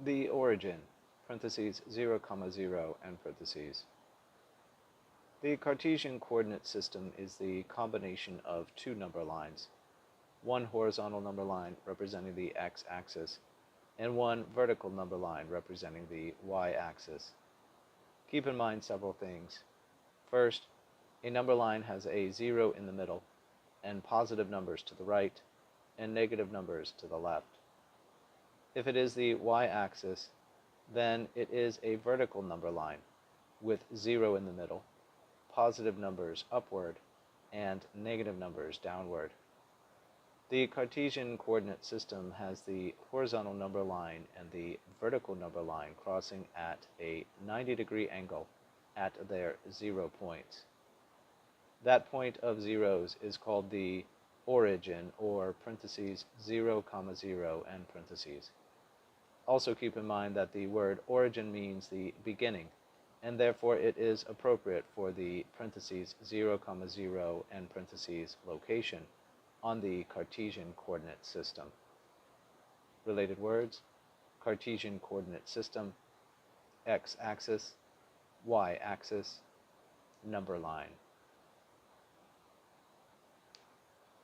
The origin, parentheses 0, 0, end parentheses. The Cartesian coordinate system is the combination of two number lines, one horizontal number line representing the x-axis, and one vertical number line representing the y-axis. Keep in mind several things. First, a number line has a 0 in the middle, and positive numbers to the right, and negative numbers to the left. If it is the y-axis, then it is a vertical number line, with 0 in the middle, positive numbers upward, and negative numbers downward. The Cartesian coordinate system has the horizontal number line and the vertical number line crossing at a 90-degree angle at their 0 points. That point of zeros is called the origin, or parentheses 0, 0, end parentheses. Also keep in mind that the word origin means the beginning, and therefore it is appropriate for the parentheses 0, 0, end parentheses location on the Cartesian coordinate system. Related words: Cartesian coordinate system, x-axis, y-axis, number line.